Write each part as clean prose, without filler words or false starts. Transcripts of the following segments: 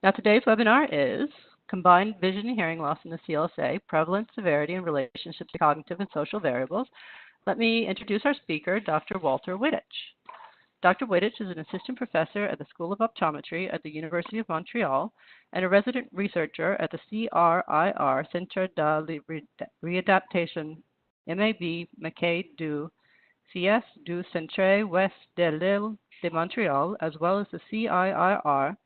Now, today's webinar is Combined Vision and Hearing Loss in the CLSA, Prevalence, Severity, and Relationship to Cognitive and Social Variables. Let me introduce our speaker, Dr. Walter Wittich. Dr. Wittich is an assistant professor at the School of Optometry at the University of Montreal and a resident researcher at the CRIR Centre de Réadaptation MAB Maquet du CS du Centre-Ouest de l'Île de Montréal, as well as the CIIR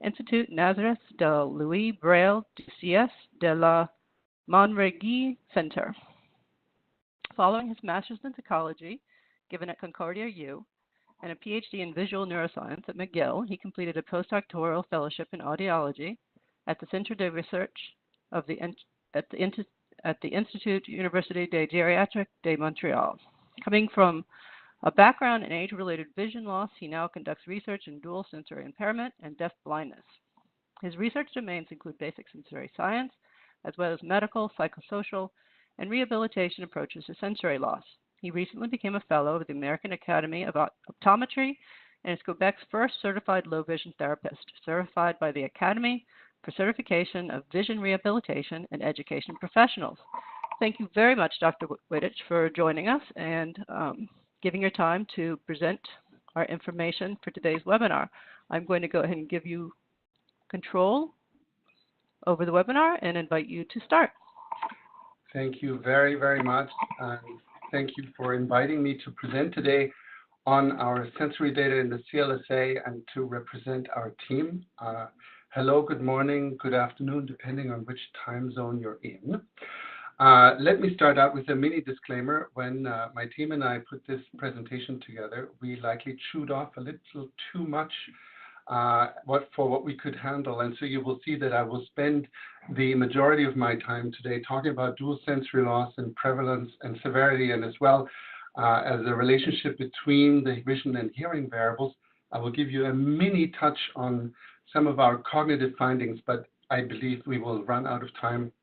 Institut Nazareth de Louis Braille du CS de la Montargis Center. Following his master's in psychology, given at Concordia U, and a PhD in visual neuroscience at McGill, he completed a postdoctoral fellowship in audiology at the Centre de Research of the Institut Université de Gériatrie de Montréal. Coming from a background in age-related vision loss, he now conducts research in dual sensory impairment and deaf blindness. His research domains include basic sensory science, as well as medical, psychosocial, and rehabilitation approaches to sensory loss. He recently became a fellow of the American Academy of Optometry and is Quebec's first certified low vision therapist, certified by the Academy for Certification of Vision Rehabilitation and Education Professionals. Thank you very much, Dr. Wittich, for joining us and giving your time to present our information for today's webinar. I'm going to go ahead and give you control over the webinar and invite you to start. Thank you very, very much. Thank you for inviting me to present today on our sensory data in the CLSA and to represent our team. Hello, good morning, good afternoon, depending on which time zone you're in. Let me start out with a mini disclaimer. When my team and I put this presentation together, we likely chewed off a little too much for what we could handle. And so you will see that I will spend the majority of my time today talking about dual sensory loss and prevalence and severity, and as well as the relationship between the vision and hearing variables. I will give you a mini touch on some of our cognitive findings, but I believe we will run out of time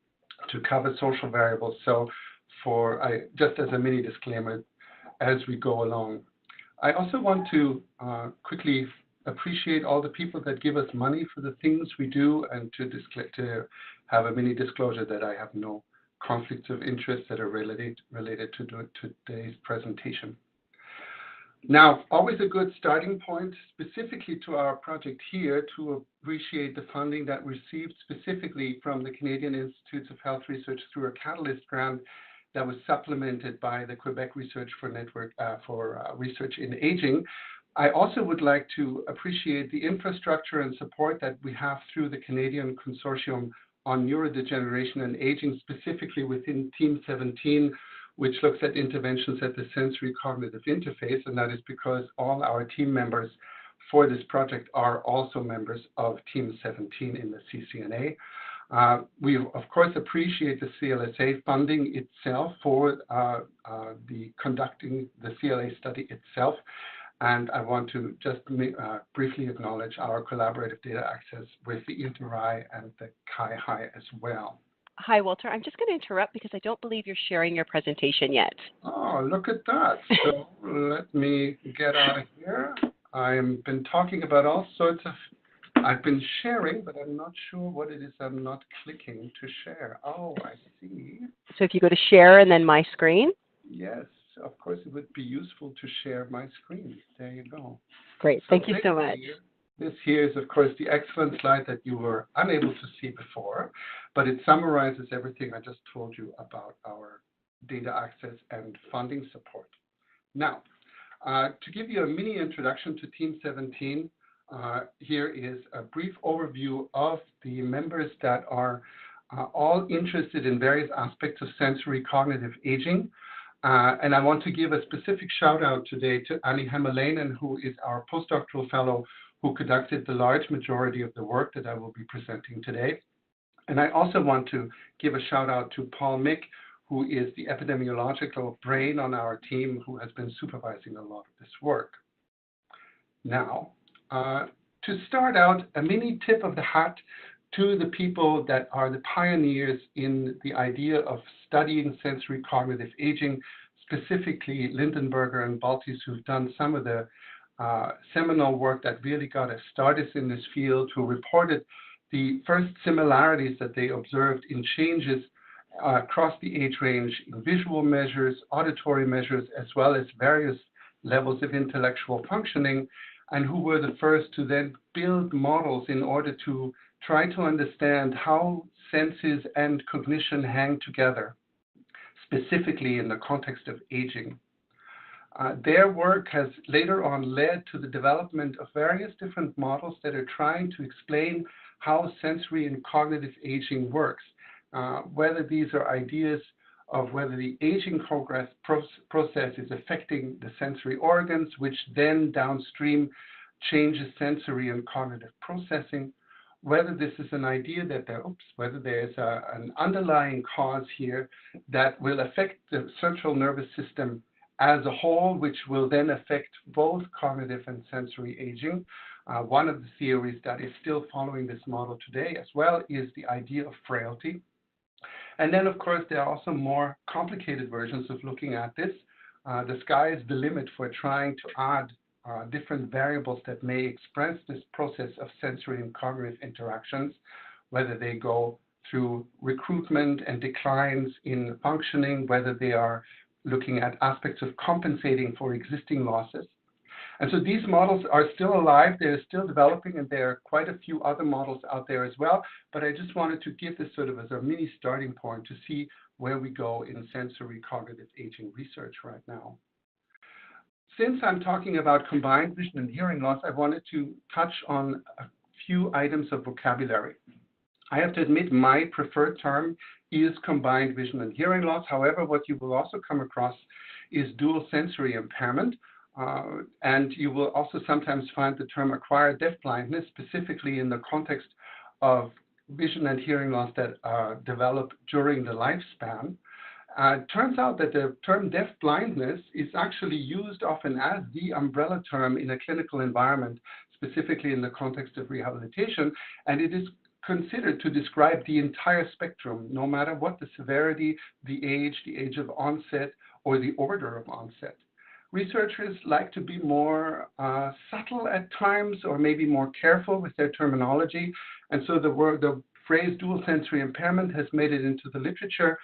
to cover social variables. So just as a mini disclaimer as we go along. I also want to quickly appreciate all the people that give us money for the things we do, and to have a mini disclosure that I have no conflicts of interest that are related to today's presentation. Now, always a good starting point specifically to our project here to appreciate the funding that we received specifically from the Canadian Institutes of Health Research through a Catalyst grant that was supplemented by the Quebec Research for Network for Research in Aging. I also would like to appreciate the infrastructure and support that we have through the Canadian Consortium on Neurodegeneration and Aging, specifically within Team 17, which looks at interventions at the sensory cognitive interface, and that is because all our team members for this project are also members of Team 17 in the CCNA. We, of course, appreciate the CLSA funding itself for conducting the CLA study itself. And I want to just briefly acknowledge our collaborative data access with the INTERAI and the CAI as well. Hi, Walter. I'm just going to interrupt because I don't believe you're sharing your presentation yet. Oh, look at that. So let me get out of here. I've been talking about all sorts of, I've been sharing, but I'm not sure what it is I'm not clicking to share. Oh, I see. So if you go to share and then my screen. Yes. Of course, it would be useful to share my screen. There you go. Great. Thank you so much. This here is, of course, the excellent slide that you were unable to see before, but it summarizes everything I just told you about our data access and funding support. Now, to give you a mini introduction to Team 17, here is a brief overview of the members that are all interested in various aspects of sensory cognitive aging. And I want to give a specific shout out today to Annie Hemmelainen, who is our postdoctoral fellow who conducted the large majority of the work that I will be presenting today. And I also want to give a shout out to Paul Mick, who is the epidemiological brain on our team who has been supervising a lot of this work. Now, to start out, a mini tip of the hat to the people that are the pioneers in the idea of studying sensory cognitive aging, specifically Lindenberger and Baltes, who've done some of the seminal work that really got us started in this field, who reported the first similarities that they observed in changes across the age range in visual measures, auditory measures, as well as various levels of intellectual functioning, and who were the first to then build models in order to try to understand how senses and cognition hang together, specifically in the context of aging. Their work has later on led to the development of various different models that are trying to explain how sensory and cognitive aging works, whether these are ideas of whether the aging process is affecting the sensory organs, which then downstream changes sensory and cognitive processing, whether this is an idea that whether there's an underlying cause here that will affect the central nervous system as a whole, which will then affect both cognitive and sensory aging. One of the theories that is still following this model today as well is the idea of frailty. And then, of course, there are also more complicated versions of looking at this. The sky is the limit for trying to add different variables that may express this process of sensory and cognitive interactions, whether they go through recruitment and declines in functioning, whether they are looking at aspects of compensating for existing losses. And so these models are still alive, they're still developing, and there are quite a few other models out there as well. But I just wanted to give this sort of as a mini starting point to see where we go in sensory cognitive aging research right now. Since I'm talking about combined vision and hearing loss, I wanted to touch on a few items of vocabulary. I have to admit my preferred term is combined vision and hearing loss. However, what you will also come across is dual sensory impairment. And you will also sometimes find the term acquired deafblindness, specifically in the context of vision and hearing loss that develop during the lifespan. It turns out that the term deafblindness is actually used often as the umbrella term in a clinical environment, specifically in the context of rehabilitation, and it is considered to describe the entire spectrum, no matter what the severity, the age of onset, or the order of onset. Researchers like to be more subtle at times, or maybe more careful with their terminology, and so the phrase dual sensory impairment has made it into the literature.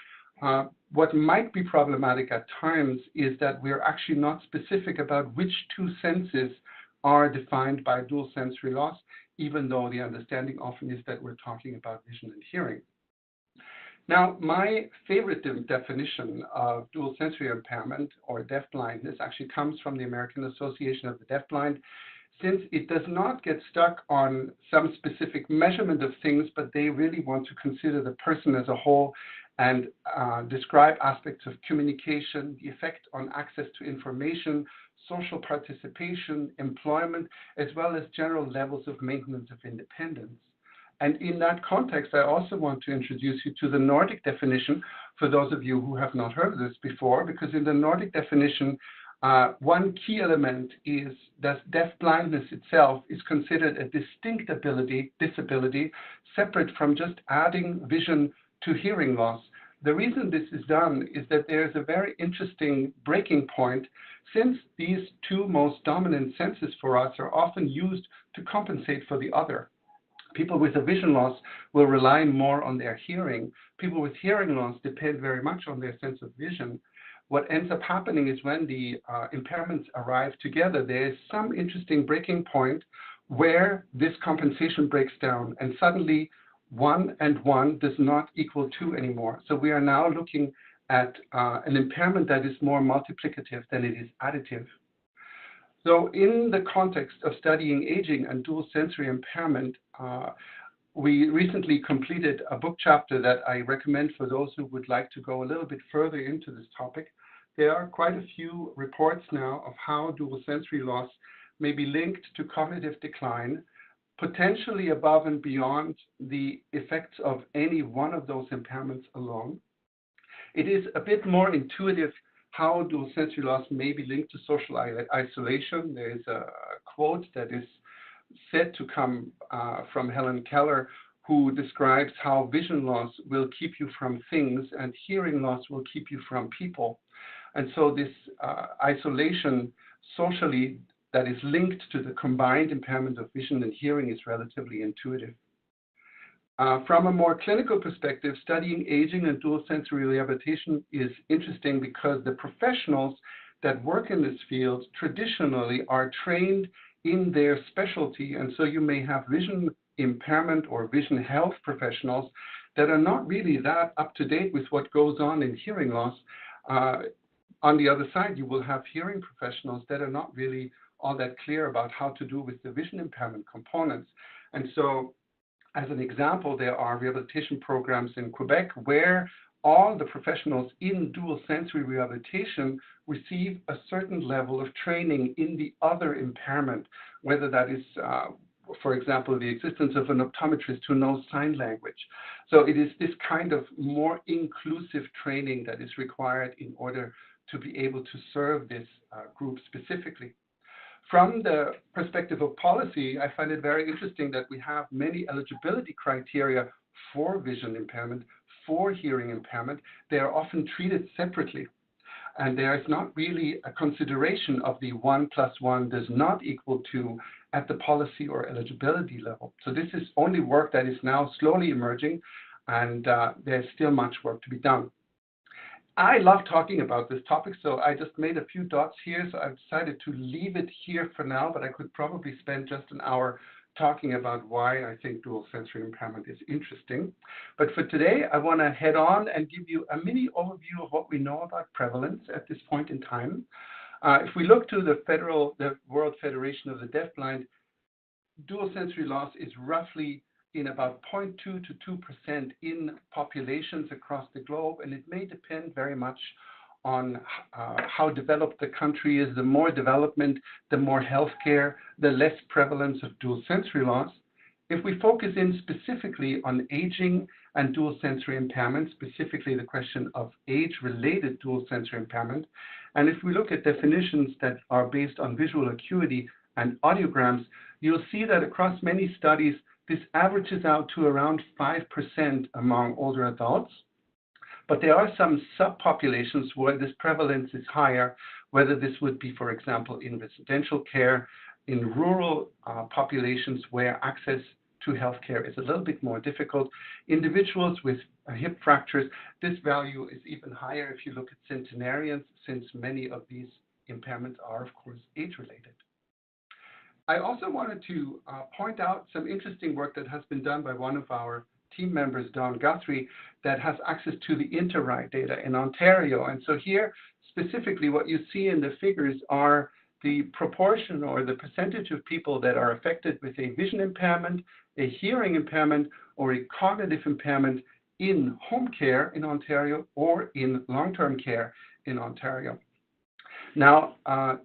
What might be problematic at times is that we're actually not specific about which two senses are defined by dual sensory loss, even though the understanding often is that we're talking about vision and hearing. Now, my favorite definition of dual sensory impairment or deafblindness actually comes from the American Association of the Deafblind, since it does not get stuck on some specific measurement of things, but they really want to consider the person as a whole and describe aspects of communication, the effect on access to information, social participation, employment, as well as general levels of maintenance of independence. And in that context, I also want to introduce you to the Nordic definition for those of you who have not heard of this before, because in the Nordic definition, one key element is that deafblindness itself is considered a distinct disability, separate from just adding vision to hearing loss. The reason this is done is that there's a very interesting breaking point, since these two most dominant senses for us are often used to compensate for the other. People with a vision loss will rely more on their hearing. People with hearing loss depend very much on their sense of vision. What ends up happening is when the impairments arrive together, there is some interesting breaking point where this compensation breaks down, and suddenly 1 and 1 does not equal 2 anymore. So we are now looking at an impairment that is more multiplicative than it is additive. So in the context of studying aging and dual sensory impairment, we recently completed a book chapter that I recommend for those who would like to go a little bit further into this topic. There are quite a few reports now of how dual sensory loss may be linked to cognitive decline, potentially above and beyond the effects of any one of those impairments alone. It is a bit more intuitive how dual sensory loss may be linked to social isolation. There is a quote that is said to come from Helen Keller, who describes how vision loss will keep you from things and hearing loss will keep you from people. And so this isolation socially that is linked to the combined impairment of vision and hearing is relatively intuitive. From a more clinical perspective, studying aging and dual sensory rehabilitation is interesting because the professionals that work in this field traditionally are trained in their specialty, and so you may have vision impairment or vision health professionals that are not really that up to date with what goes on in hearing loss. On the other side, you will have hearing professionals that are not really all that clear about how to do with the vision impairment components. And so, as an example, there are rehabilitation programs in Quebec where all the professionals in dual sensory rehabilitation receive a certain level of training in the other impairment, whether that is, for example, the existence of an optometrist who knows sign language. So it is this kind of more inclusive training that is required in order to be able to serve this group specifically. From the perspective of policy, I find it very interesting that we have many eligibility criteria for vision impairment, for hearing impairment. They are often treated separately. And there is not really a consideration of the 1 + 1 does not equal 2 at the policy or eligibility level. So this is only work that is now slowly emerging, and there's still much work to be done. I love talking about this topic, so I just made a few dots here. So I've decided to leave it here for now, but I could probably spend just an hour talking about why I think dual sensory impairment is interesting. But for today, I want to head on and give you a mini overview of what we know about prevalence at this point in time. If we look to the World Federation of the Deafblind, dual sensory loss is roughly in about 0.2 to 2% in populations across the globe, and it may depend very much on how developed the country is. The more development, the more healthcare, the less prevalence of dual sensory loss. If we focus in specifically on aging and dual sensory impairment, specifically the question of age-related dual sensory impairment, and if we look at definitions that are based on visual acuity and audiograms, you'll see that across many studies, this averages out to around 5% among older adults. But there are some subpopulations where this prevalence is higher, whether this would be, for example, in residential care, in rural populations where access to healthcare is a little bit more difficult. Individuals with hip fractures, this value is even higher if you look at centenarians, since many of these impairments are, of course, age-related. I also wanted to point out some interesting work that has been done by one of our team members, Don Guthrie, that has access to the InterRide data in Ontario. And so here, specifically, what you see in the figures are the proportion or the percentage of people that are affected with a vision impairment, a hearing impairment, or a cognitive impairment in home care in Ontario or in long-term care in Ontario. Now,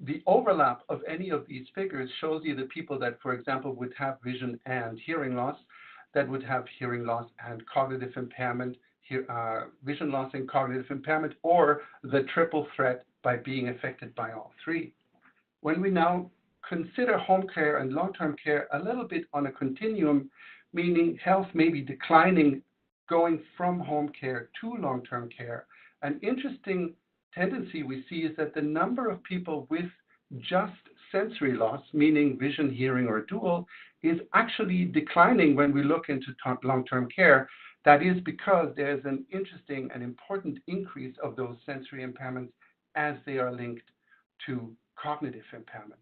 the overlap of any of these figures shows you the people that, for example, would have vision and hearing loss, that would have hearing loss and cognitive impairment, vision loss and cognitive impairment, or the triple threat by being affected by all three. When we now consider home care and long-term care a little bit on a continuum, meaning health may be declining going from home care to long-term care, an interesting tendency we see is that the number of people with just sensory loss, meaning vision, hearing, or dual, is actually declining when we look into long-term care. That is because there's an interesting and important increase of those sensory impairments as they are linked to cognitive impairment.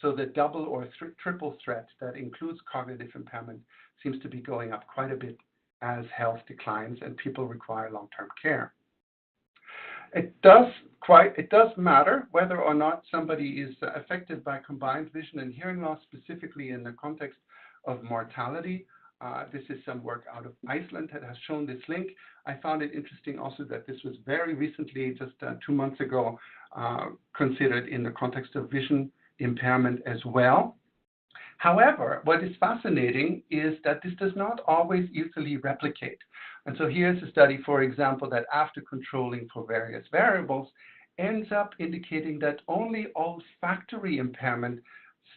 So the double or triple threat that includes cognitive impairment seems to be going up quite a bit as health declines and people require long-term care. It does matter whether or not somebody is affected by combined vision and hearing loss, specifically in the context of mortality. This is some work out of Iceland that has shown this link. I found it interesting also that this was very recently, just 2 months ago, considered in the context of vision impairment as well. However, what is fascinating is that this does not always easily replicate. And so here's a study, for example, that after controlling for various variables, ends up indicating that only olfactory impairment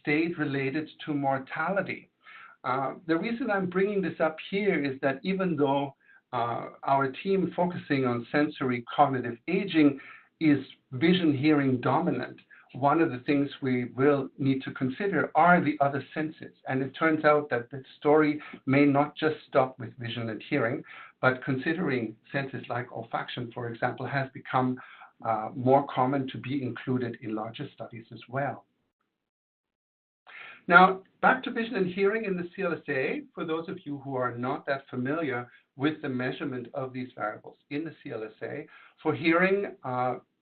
stayed related to mortality. The reason I'm bringing this up here is that even though our team focusing on sensory cognitive aging is vision hearing dominant, one of the things we will need to consider are the other senses. And it turns out that the story may not just stop with vision and hearing, but considering senses like olfaction, for example, has become more common to be included in larger studies as well. Now, back to vision and hearing in the CLSA, for those of you who are not that familiar with the measurement of these variables in the CLSA, for hearing,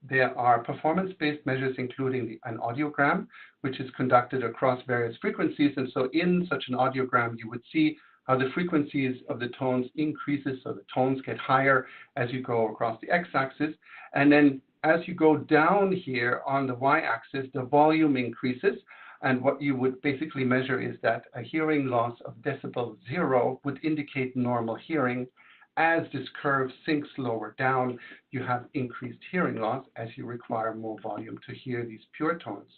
there are performance-based measures including an audiogram, which is conducted across various frequencies. And so in such an audiogram, you would see how the frequencies of the tones increases, so the tones get higher as you go across the x-axis. And then as you go down here on the y-axis, the volume increases. And what you would basically measure is that a hearing loss of decibel 0 would indicate normal hearing. As this curve sinks lower down, you have increased hearing loss as you require more volume to hear these pure tones.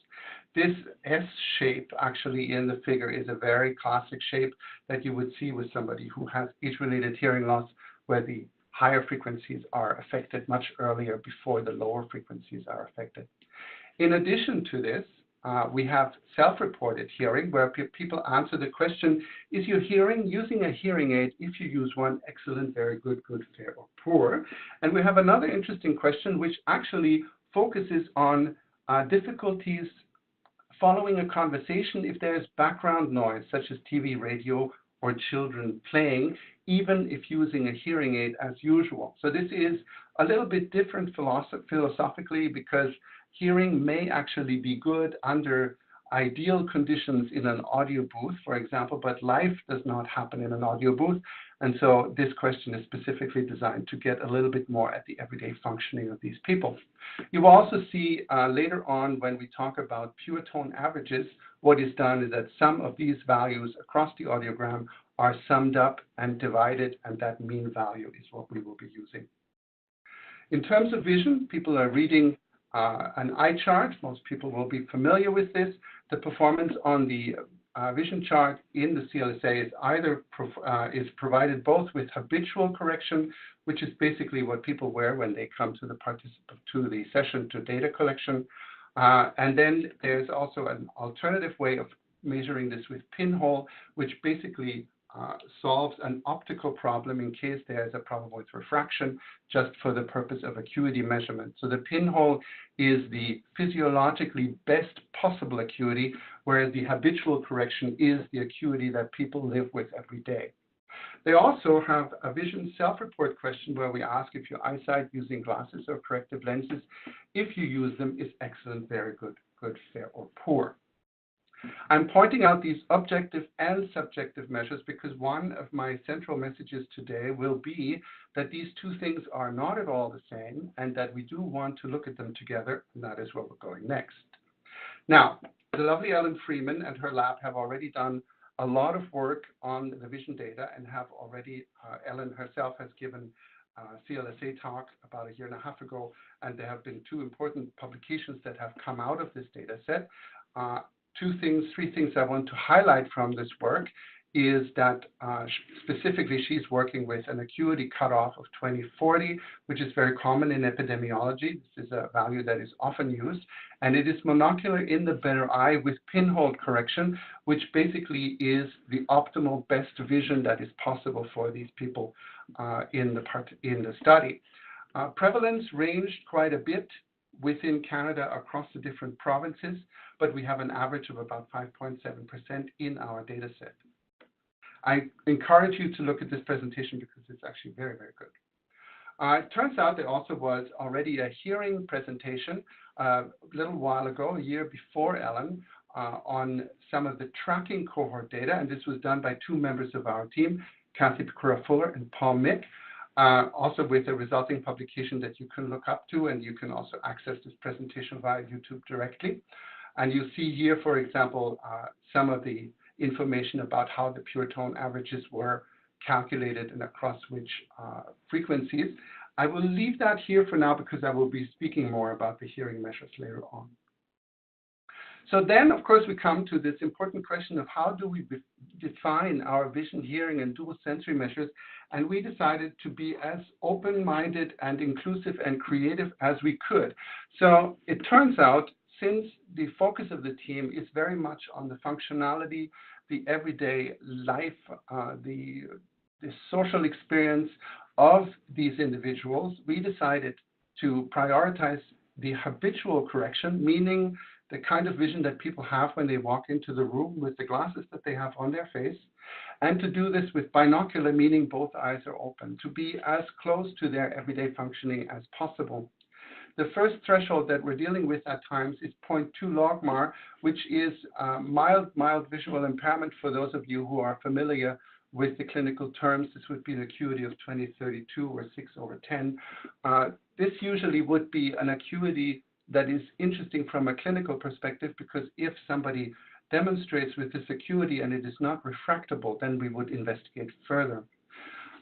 This S shape actually in the figure is a very classic shape that you would see with somebody who has age-related hearing loss, where the higher frequencies are affected much earlier before the lower frequencies are affected. In addition to this, we have self-reported hearing, where people answer the question, is your hearing using a hearing aid? If you use one, excellent, very good, good, fair, or poor. And we have another interesting question, which actually focuses on difficulties following a conversation if there is background noise, such as TV, radio, or children playing, even if using a hearing aid as usual. So this is a little bit different philosophically, because hearing may actually be good under ideal conditions in an audio booth, for example, but life does not happen in an audio booth. And so this question is specifically designed to get a little bit more at the everyday functioning of these people. You will also see later on, when we talk about pure tone averages, what is done is that some of these values across the audiogram are summed up and divided, and that mean value is what we will be using. In terms of vision, people are reading an eye chart. Most people will be familiar with this. The performance on the vision chart in the CLSA is either is provided both with habitual correction, which is basically what people wear when they come to the session to data collection. And then there's also an alternative way of measuring this with pinhole, which basically solves an optical problem in case there's a problem with refraction, just for the purpose of acuity measurement. So the pinhole is the physiologically best possible acuity, whereas the habitual correction is the acuity that people live with every day. They also have a vision self-report question where we ask if your eyesight using glasses or corrective lenses, if you use them, is excellent, very good, good, fair, or poor. I'm pointing out these objective and subjective measures because one of my central messages today will be that these two things are not at all the same, and that we do want to look at them together, and that is where we're going next. Now, the lovely Ellen Freeman and her lab have already done a lot of work on the vision data, and have already, Ellen herself has given a CLSA talk about 1.5 years ago, and there have been 2 important publications that have come out of this data set. 3 things I want to highlight from this work is that specifically she's working with an acuity cutoff of 2040, which is very common in epidemiology. This is a value that is often used, and it is monocular in the better eye with pinhole correction, which basically is the optimal best vision that is possible for these people in the study. Prevalence ranged quite a bit within Canada across the different provinces, but we have an average of about 5.7% in our data set. I encourage you to look at this presentation because it's actually very, very good. It turns out there also was already a hearing presentation a little while ago, a year before Ellen, on some of the tracking cohort data, and this was done by 2 members of our team, Kathy Pecora-Fuller and Paul Mick, also with a resulting publication that you can look up to, and you can also access this presentation via YouTube directly. And you see here, for example, some of the information about how the pure tone averages were calculated and across which frequencies. I will leave that here for now because I will be speaking more about the hearing measures later on. So then, of course, we come to this important question of how do we define our vision, hearing, and dual sensory measures. And we decided to be as open-minded and inclusive and creative as we could. So it turns out since the focus of the team is very much on the functionality, the everyday life, the social experience of these individuals, we decided to prioritize the habitual correction, meaning the kind of vision that people have when they walk into the room with the glasses that they have on their face, and to do this with binocular, meaning both eyes are open, to be as close to their everyday functioning as possible. The first threshold that we're dealing with at times is 0.2 logmar, which is mild visual impairment. For those of you who are familiar with the clinical terms, this would be an acuity of 20/32 or 6/10. This usually would be an acuity that is interesting from a clinical perspective, because if somebody demonstrates with this acuity and it is not refractable, then we would investigate further.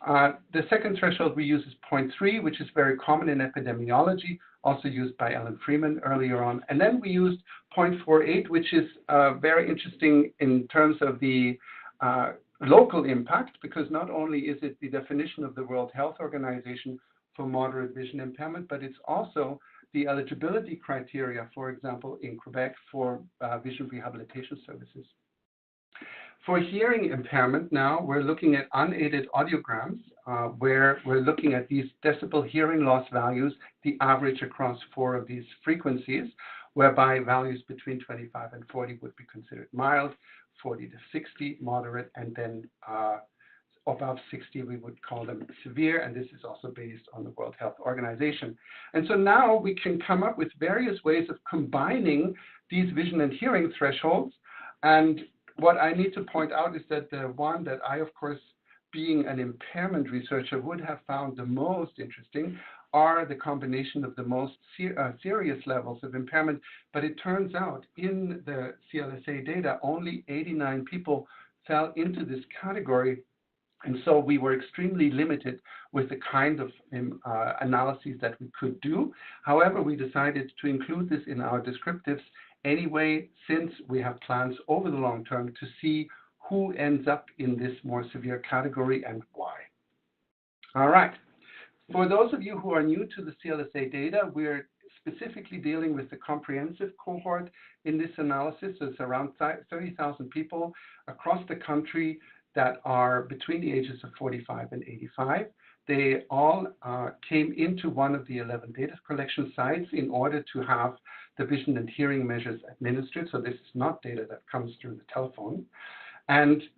The second threshold we use is 0.3, which is very common in epidemiology, also used by Ellen Freeman earlier on. And then we used 0.48, which is very interesting in terms of the local impact, because not only is it the definition of the World Health Organization for moderate vision impairment, but it's also the eligibility criteria, for example, in Quebec for vision rehabilitation services. For hearing impairment now, we're looking at unaided audiograms, where we're looking at these decibel hearing loss values, the average across 4 of these frequencies, whereby values between 25 and 40 would be considered mild, 40 to 60 moderate, and then above 60 we would call them severe, and this is also based on the World Health Organization. And so now we can come up with various ways of combining these vision and hearing thresholds. And what I need to point out is that the one that I, of course, being an impairment researcher, would have found the most interesting are the combination of the most serious levels of impairment. But it turns out in the CLSA data, only 89 people fell into this category. And so we were extremely limited with the kind of analyses that we could do. However, we decided to include this in our descriptives anyway, since we have plans over the long term to see who ends up in this more severe category and why. All right. For those of you who are new to the CLSA data, we're specifically dealing with the comprehensive cohort in this analysis. So it's around 30,000 people across the country that are between the ages of 45 and 85. They all came into one of the 11 data collection sites in order to have the vision and hearing measures administered. So this is not data that comes through the telephone. And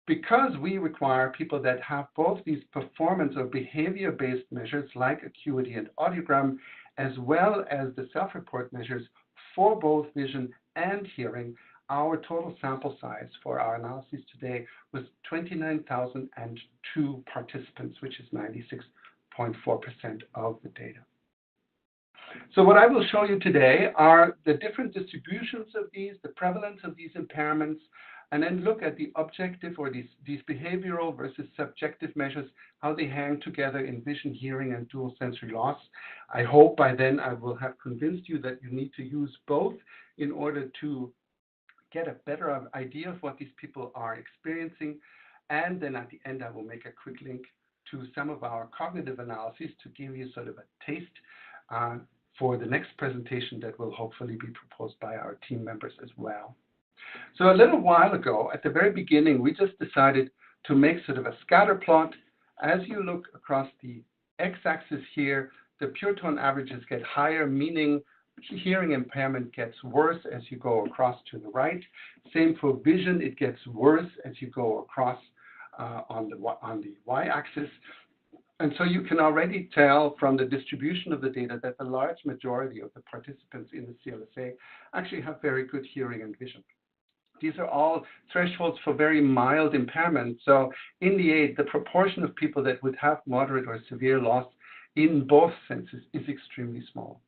because we require people that have both these performance or behavior-based measures like acuity and audiogram, as well as the self-report measures for both vision and hearing, our total sample size for our analysis today was 29,002 participants, which is 96.4% of the data. So what I will show you today are the different distributions of these, the prevalence of these impairments, and then look at the objective or these behavioral versus subjective measures, how they hang together in vision, hearing, and dual sensory loss. I hope by then I will have convinced you that you need to use both in order to get a better idea of what these people are experiencing. And then at the end, I will make a quick link to some of our cognitive analyses to give you sort of a taste for the next presentation that will hopefully be proposed by our team members as well. So a little while ago, at the very beginning, we just decided to make sort of a scatter plot. As you look across the x-axis here, the pure tone averages get higher, meaning hearing impairment gets worse as you go across to the right. Same for vision, it gets worse as you go across on the y-axis. And so you can already tell from the distribution of the data that the large majority of the participants in the CLSA actually have very good hearing and vision. These are all thresholds for very mild impairment. So in the aid, the proportion of people that would have moderate or severe loss in both senses is extremely small.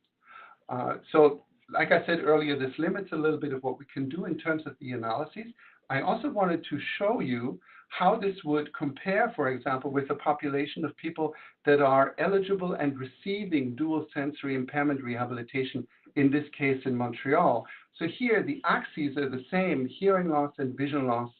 So like I said earlier, this limits a little bit of what we can do in terms of the analyses. I also wanted to show you how this would compare, for example, with a population of people that are eligible and receiving dual sensory impairment rehabilitation, in this case in Montreal. So here the axes are the same, hearing loss and vision loss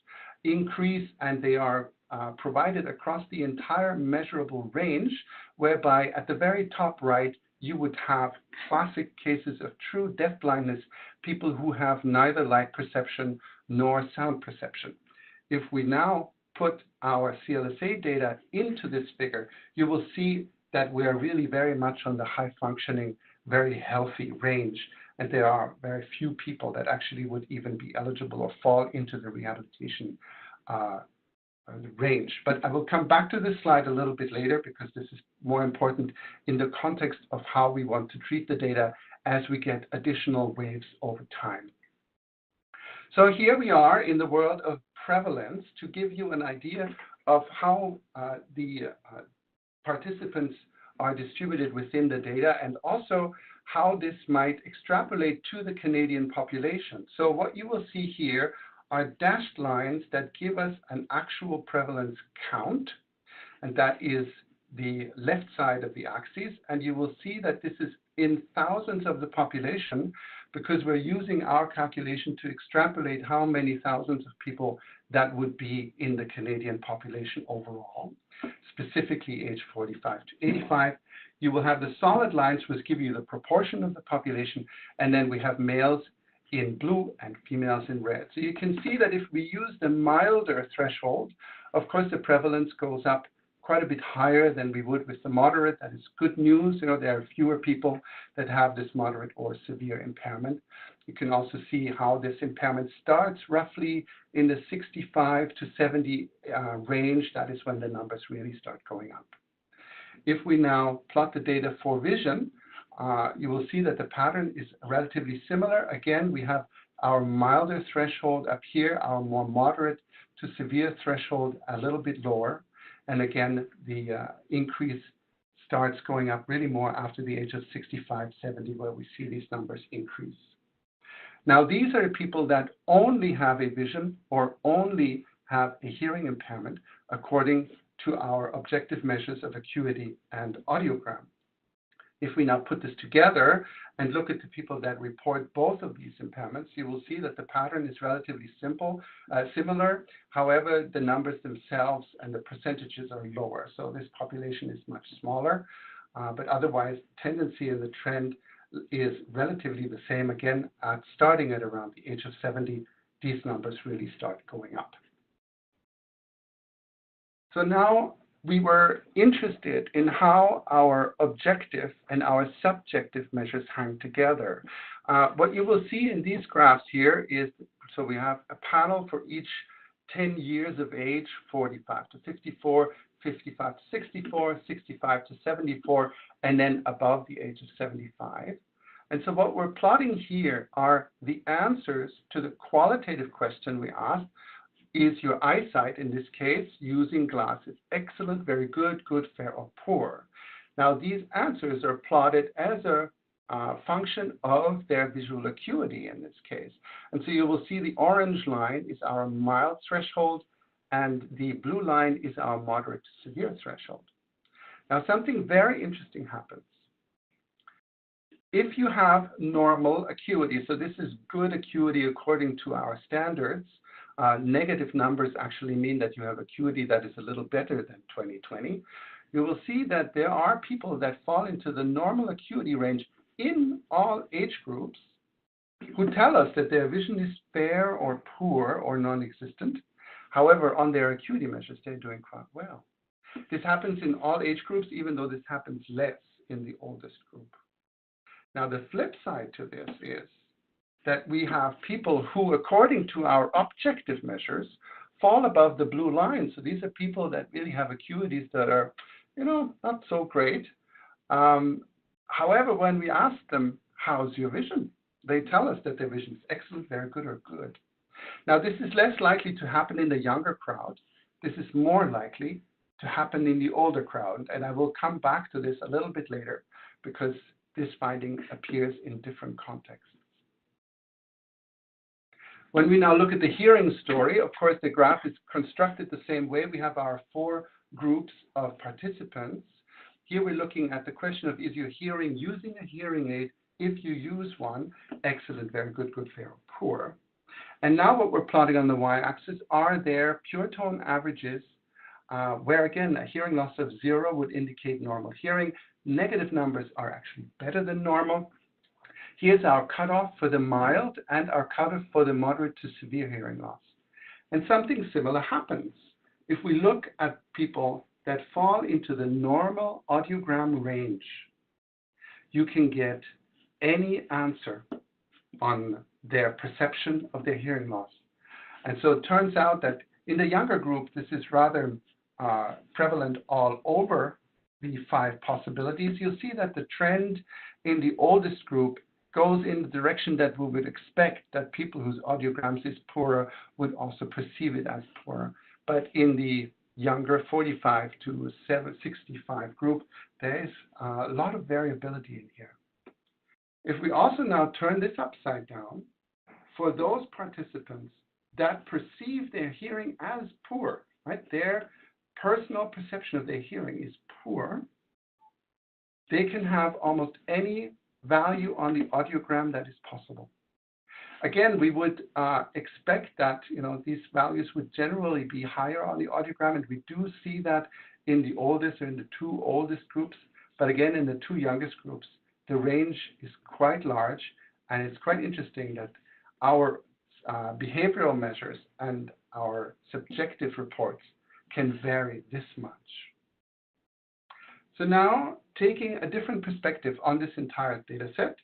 increase, and they are provided across the entire measurable range, whereby at the very top right, you would have classic cases of true deafblindness, people who have neither light perception nor sound perception. If we now put our CLSA data into this figure, you will see that we are really very much on the high functioning, very healthy range. And there are very few people that actually would even be eligible or fall into the rehabilitation range. But I will come back to this slide a little bit later because this is more important in the context of how we want to treat the data as we get additional waves over time. So here we are in the world of prevalence to give you an idea of how the participants are distributed within the data and also how this might extrapolate to the Canadian population. So what you will see here are dashed lines that give us an actual prevalence count, and that is the left side of the axis. And you will see that this is in thousands of the population because we're using our calculation to extrapolate how many thousands of people that would be in the Canadian population overall, specifically age 45 to 85. You will have the solid lines, which give you the proportion of the population, and then we have males in blue and females in red. So you can see that if we use the milder threshold, of course, the prevalence goes up quite a bit higher than we would with the moderate. That is good news. You know, there are fewer people that have this moderate or severe impairment. You can also see how this impairment starts roughly in the 65 to 70 range. That is when the numbers really start going up. If we now plot the data for vision, you will see that the pattern is relatively similar. Again, we have our milder threshold up here, our more moderate to severe threshold a little bit lower. And again, the increase starts going up really more after the age of 65, 70, where we see these numbers increase. Now, these are people that only have a vision or only have a hearing impairment according to our objective measures of acuity and audiogram. If we now put this together and look at the people that report both of these impairments, you will see that the pattern is relatively similar. However, the numbers themselves and the percentages are lower. So this population is much smaller, but otherwise, tendency and the trend is relatively the same. Again, starting at around the age of 70, these numbers really start going up. So now we were interested in how our objective and our subjective measures hang together. What you will see in these graphs here is, so we have a panel for each 10 years of age, 45 to 54, 55 to 64, 65 to 74, and then above the age of 75. And so what we're plotting here are the answers to the qualitative question we asked. Is your eyesight, in this case, using glasses excellent, very good, good, fair, or poor? Now, these answers are plotted as a function of their visual acuity in this case. And so you will see the orange line is our mild threshold, and the blue line is our moderate to severe threshold. Now, something very interesting happens. If you have normal acuity, so this is good acuity according to our standards, negative numbers actually mean that you have acuity that is a little better than 20/20. You will see that there are people that fall into the normal acuity range in all age groups who tell us that their vision is fair or poor or non-existent. However, on their acuity measures, they're doing quite well. This happens in all age groups, even though this happens less in the oldest group. Now, the flip side to this is that we have people who, according to our objective measures, fall above the blue line. So these are people that really have acuities that are, not so great. However, when we ask them, how's your vision? They tell us that their vision is excellent, very good, or good. Now, this is less likely to happen in the younger crowd. This is more likely to happen in the older crowd. And I will come back to this a little bit later because this finding appears in different contexts. When we now look at the hearing story, of course, the graph is constructed the same way. We have our 4 groups of participants. Here we're looking at the question of, is your hearing using a hearing aid? If you use one, excellent, very good, good, fair, or poor. And now what we're plotting on the y-axis are their pure tone averages where again, a hearing loss of 0 would indicate normal hearing. Negative numbers are actually better than normal. Here's our cutoff for the mild and our cutoff for the moderate to severe hearing loss. And something similar happens. If we look at people that fall into the normal audiogram range, you can get any answer on their perception of their hearing loss. And so it turns out that in the younger group, this is rather prevalent all over the 5 possibilities. You'll see that the trend in the oldest group goes in the direction that we would expect, that people whose audiograms is poorer would also perceive it as poorer. But in the younger 45 to 65 group, there is a lot of variability in here. If we also now turn this upside down, for those participants that perceive their hearing as poor, right, their personal perception of their hearing is poor, they can have almost any value on the audiogram that is possible. Again, we would expect that these values would generally be higher on the audiogram, and we do see that in the oldest or in the 2 oldest groups. But again, in the 2 youngest groups, the range is quite large, and it's quite interesting that our behavioral measures and our subjective reports can vary this much. So now, taking a different perspective on this entire data set,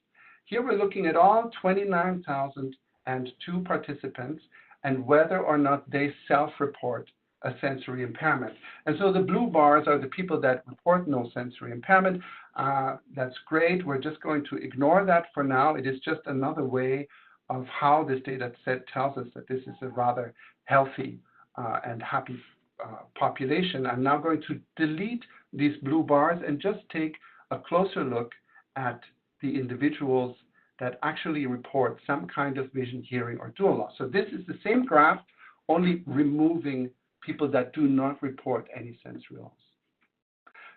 here we're looking at all 29,002 participants and whether or not they self-report a sensory impairment. And so the blue bars are the people that report no sensory impairment. That's great. We're just going to ignore that for now. It is just another way of how this data set tells us that this is a rather healthy and happy population. I'm now going to delete these blue bars and just take a closer look at the individuals that actually report some kind of vision, hearing, or dual loss. So this is the same graph, only removing people that do not report any sensory loss.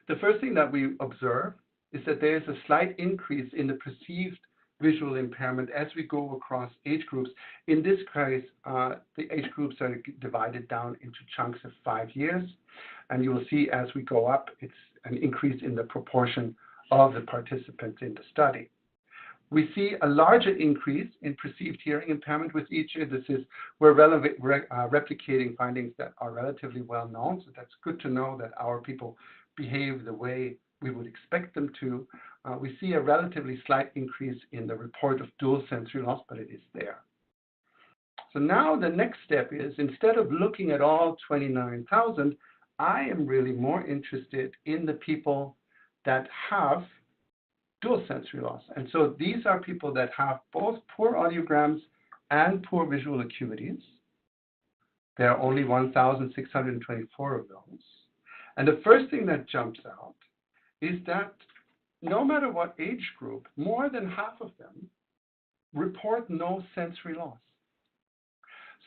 The first thing that we observe is that there is a slight increase in the perceived visual impairment as we go across age groups. In this case, the age groups are divided down into chunks of 5 years. And you will see as we go up, it's an increase in the proportion of the participants in the study. We see a larger increase in perceived hearing impairment with each year. We're replicating findings that are relatively well known. So that's good to know that our people behave the way we would expect them to. We see a relatively slight increase in the report of dual sensory loss, but it is there. So now the next step is, instead of looking at all 29,000, I am really more interested in the people that have dual sensory loss. And so these are people that have both poor audiograms and poor visual acuities. There are only 1,624 of those. And the first thing that jumps out is that no matter what age group, more than half of them report no sensory loss.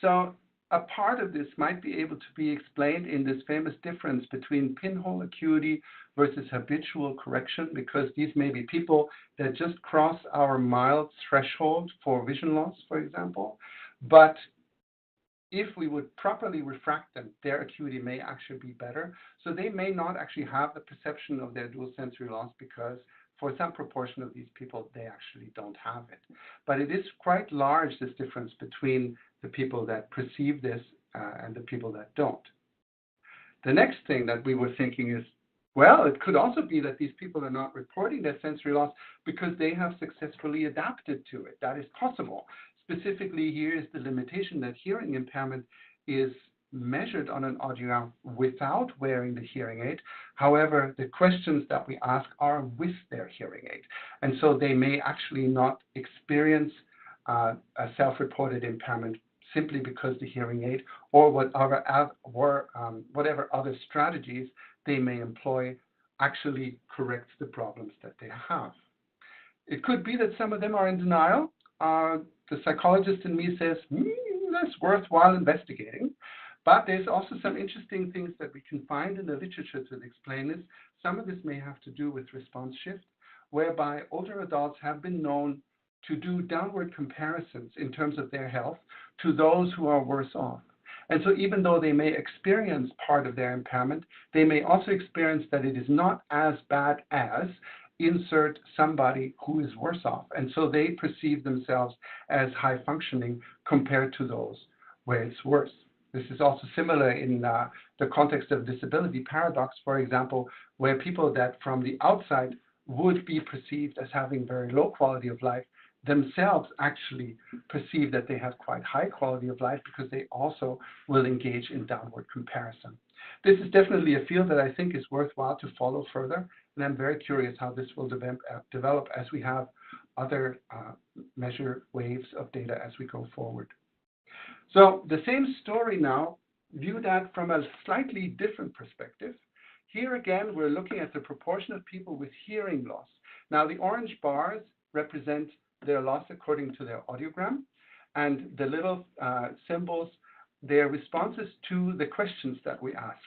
So a part of this might be able to be explained in this famous difference between pinhole acuity versus habitual correction, because these may be people that just cross our mild threshold for vision loss, for example. But if we would properly refract them, their acuity may actually be better. So they may not actually have the perception of their dual sensory loss, because for some proportion of these people, they actually don't have it. But it is quite large, this difference between the people that perceive this and the people that don't. The next thing that we were thinking is, well, it could also be that these people are not reporting their sensory loss because they have successfully adapted to it. That is possible. Specifically, here is the limitation that hearing impairment is measured on an audiogram without wearing the hearing aid. However, the questions that we ask are with their hearing aid. And so they may actually not experience a self-reported impairment simply because the hearing aid or whatever other strategies they may employ actually corrects the problems that they have. It could be that some of them are in denial. The psychologist in me says, that's worthwhile investigating. But there's also some interesting things that we can find in the literature to explain this. Some of this may have to do with response shift, whereby older adults have been known to do downward comparisons in terms of their health to those who are worse off. And so even though they may experience part of their impairment, they may also experience that it is not as bad as insert somebody who is worse off. And so they perceive themselves as high functioning compared to those where it's worse. This is also similar in the context of disability paradox, for example, where people that from the outside would be perceived as having very low quality of life themselves actually perceive that they have quite high quality of life because they also will engage in downward comparison. This is definitely a field that I think is worthwhile to follow further, and I'm very curious how this will develop as we have other measure waves of data as we go forward. So the same story now, viewed at from a slightly different perspective. Here again, we're looking at the proportion of people with hearing loss. Now the orange bars represent their loss according to their audiogram, and the little symbols, their responses to the questions that we ask.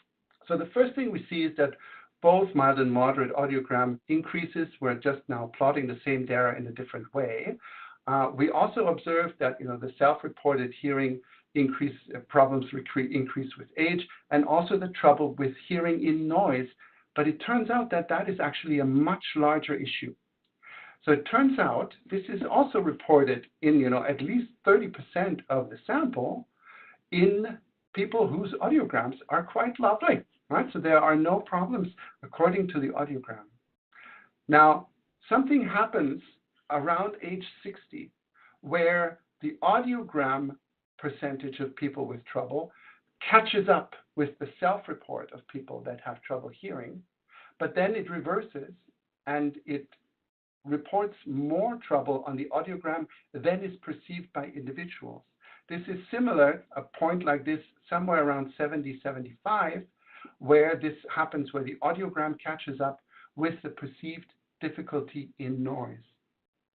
So the first thing we see is that both mild and moderate audiogram increases. We're just now plotting the same data in a different way. We also observed that the self-reported hearing problems increase with age, and also the trouble with hearing in noise. But it turns out that that is actually a much larger issue. So it turns out this is also reported in at least 30% of the sample in people whose audiograms are quite lovely, right? So there are no problems according to the audiogram. Now, something happens around age 60 where the audiogram percentage of people with trouble catches up with the self-report of people that have trouble hearing, but then it reverses and it reports more trouble on the audiogram than is perceived by individuals. This is similar, a point like this, somewhere around 70, 75, where this happens, where the audiogram catches up with the perceived difficulty in noise.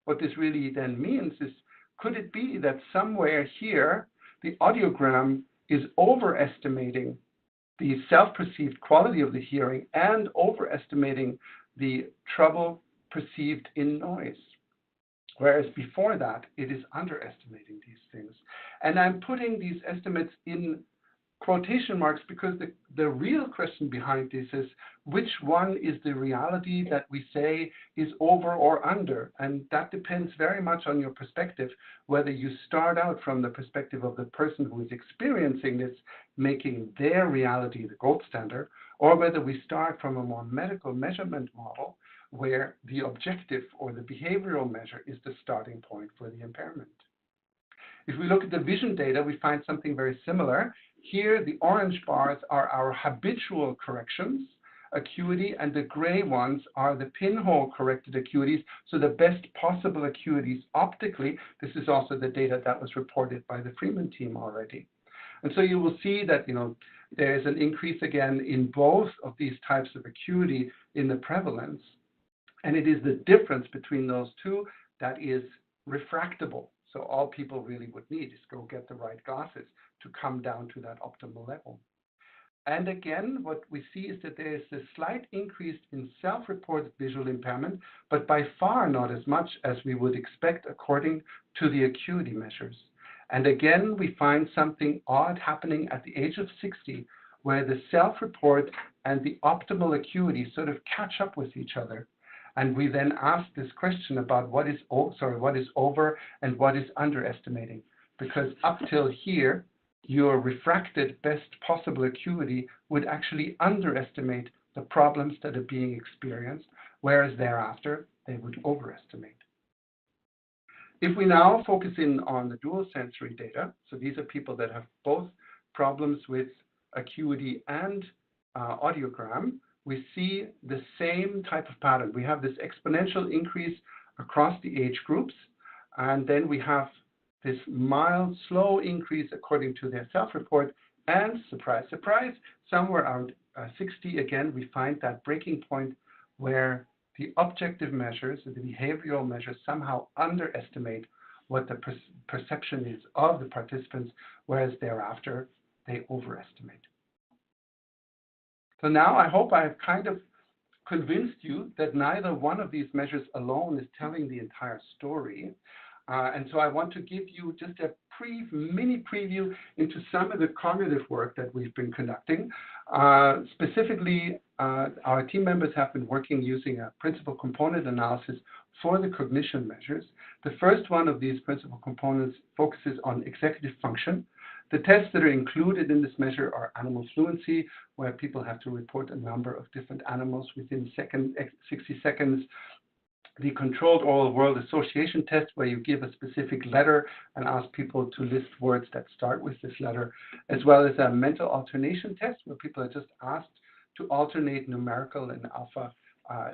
What this really then means is, could it be that somewhere here, the audiogram is overestimating the self-perceived quality of the hearing and overestimating the trouble perceived in noise, whereas before that, it is underestimating these things. And I'm putting these estimates in quotation marks because the real question behind this is, which one is the reality that we say is over or under? And that depends very much on your perspective, whether you start out from the perspective of the person who is experiencing this, making their reality the gold standard, or whether we start from a more medical measurement model where the objective or the behavioral measure is the starting point for the impairment. If we look at the vision data, we find something very similar. Here, the orange bars are our habitual corrections, acuity, and the gray ones are the pinhole corrected acuities, so the best possible acuities optically. This is also the data that was reported by the Freeman team already. And so you will see that there is an increase again in both of these types of acuity in the prevalence. And it is the difference between those two that is refractable. So all people really would need is go get the right glasses to come down to that optimal level. And again, what we see is that there is a slight increase in self-reported visual impairment, but by far not as much as we would expect according to the acuity measures. And again, we find something odd happening at the age of 60, where the self-report and the optimal acuity sort of catch up with each other. And we then ask this question about what is over and what is underestimating. Because up till here, your refracted best possible acuity would actually underestimate the problems that are being experienced, whereas thereafter, they would overestimate. If we now focus in on the dual sensory data, so these are people that have both problems with acuity and audiogram, we see the same type of pattern. We have this exponential increase across the age groups, and then we have this mild, slow increase according to their self-report, and surprise, surprise, somewhere around 60, again, we find that breaking point where the objective measures, the behavioral measures, somehow underestimate what the perception is of the participants, whereas thereafter, they overestimate. So now I hope I have kind of convinced you that neither one of these measures alone is telling the entire story. And so I want to give you just a mini preview into some of the cognitive work that we've been conducting. Specifically, our team members have been working using a principal component analysis for the cognition measures. The first one of these principal components focuses on executive function. The tests that are included in this measure are animal fluency, where people have to report a number of different animals within 60 seconds. The controlled oral word association test, where you give a specific letter and ask people to list words that start with this letter, as well as a mental alternation test, where people are just asked to alternate numerical and alpha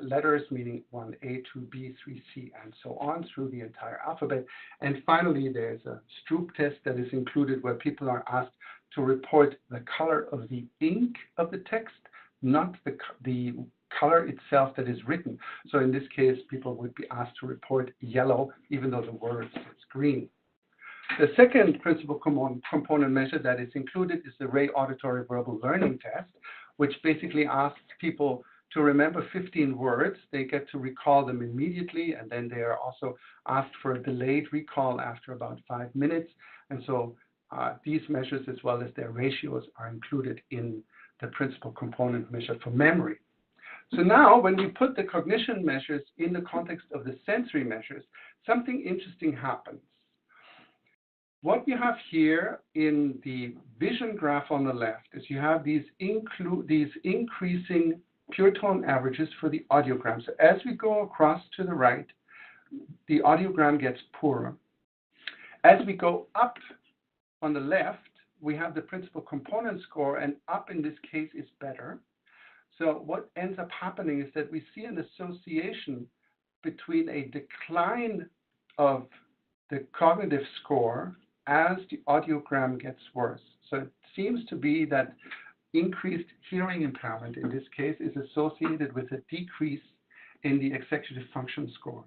letters, meaning 1A, 2B, 3C, and so on through the entire alphabet. And finally, there's a Stroop test that is included, where people are asked to report the color of the ink of the text, not the color itself that is written. So in this case, people would be asked to report yellow, even though the word says green. The second principal component measure that is included is the Ray Auditory Verbal Learning Test, which basically asks people to remember 15 words. They get to recall them immediately, and then they are also asked for a delayed recall after about 5 minutes. And so these measures, as well as their ratios, are included in the principal component measure for memory. So now, when we put the cognition measures in the context of the sensory measures, something interesting happens. What you have here in the vision graph on the left is you have these increasing pure tone averages for the audiogram. So as we go across to the right, the audiogram gets poorer. As we go up on the left, we have the principal component score, and up in this case is better. So what ends up happening is that we see an association between a decline of the cognitive score as the audiogram gets worse. So it seems to be that increased hearing impairment in this case is associated with a decrease in the executive function score.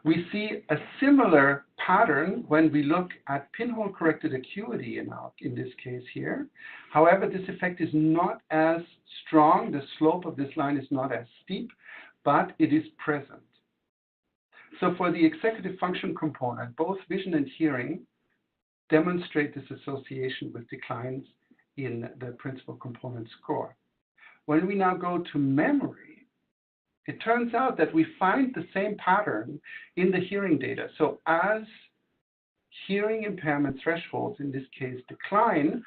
We see a similar pattern when we look at pinhole corrected acuity in this case here. However, this effect is not as strong. The slope of this line is not as steep, but it is present. So for the executive function component, both vision and hearing demonstrate this association with declines in the principal component score. When we now go to memory, it turns out that we find the same pattern in the hearing data. So as hearing impairment thresholds, in this case, decline,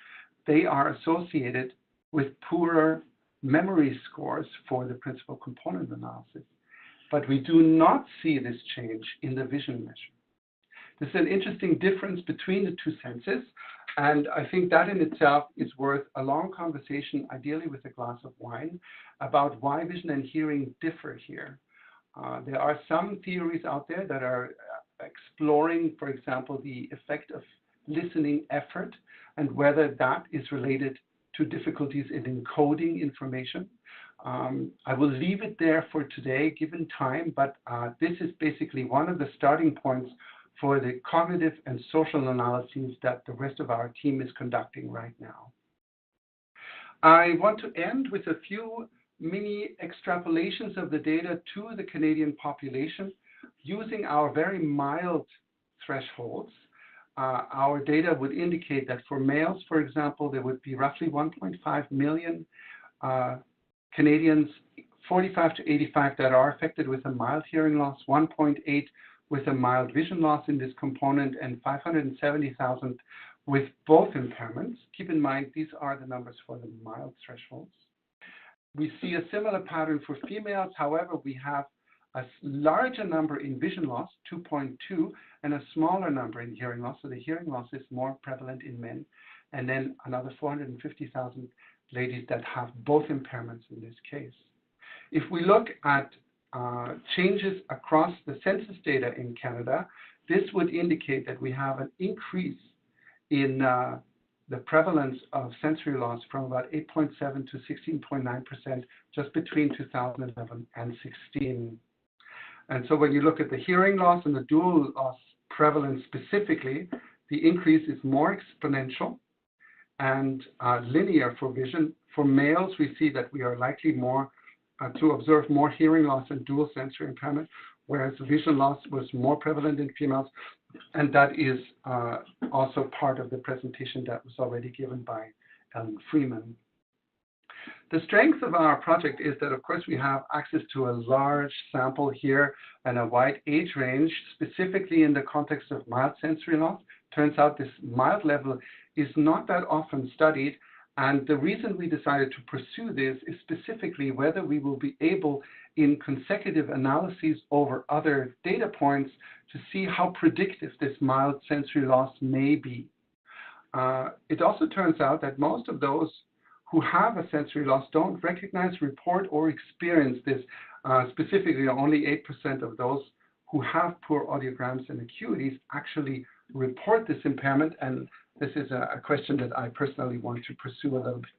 they are associated with poorer memory scores for the principal component analysis. But we do not see this change in the vision measure. This is an interesting difference between the two senses, and I think that in itself is worth a long conversation, ideally with a glass of wine, about why vision and hearing differ here. There are some theories out there that are exploring, for example, the effect of listening effort and whether that is related to difficulties in encoding information. I will leave it there for today, given time, but this is basically one of the starting points for the cognitive and social analyses that the rest of our team is conducting right now. I want to end with a few mini extrapolations of the data to the Canadian population using our very mild thresholds. Our data would indicate that for males, for example, there would be roughly 1.5 million Canadians, 45 to 85, that are affected with a mild hearing loss, 1.8 with a mild vision loss in this component, and 570,000 with both impairments. Keep in mind, these are the numbers for the mild thresholds. We see a similar pattern for females. However, we have a larger number in vision loss, 2.2, and a smaller number in hearing loss. So the hearing loss is more prevalent in men. And then another 450,000 ladies that have both impairments in this case. If we look at changes across the census data in Canada, this would indicate that we have an increase in the prevalence of sensory loss from about 8.7 to 16.9% just between 2011 and 16. And so when you look at the hearing loss and the dual loss prevalence specifically, the increase is more exponential and linear for vision. For males, we see that we are likely more to observe more hearing loss and dual sensory impairment, whereas vision loss was more prevalent in females, and that is also part of the presentation that was already given by Ellen Freeman. The strength of our project is that, of course, we have access to a large sample here and a wide age range, specifically in the context of mild sensory loss. Turns out this mild level is not that often studied, and the reason we decided to pursue this is specifically whether we will be able, in consecutive analyses over other data points, to see how predictive this mild sensory loss may be. It also turns out that most of those who have a sensory loss don't recognize, report, or experience this. Specifically, only 8% of those who have poor audiograms and acuities actually report this impairment, and this is a question that I personally want to pursue a little bit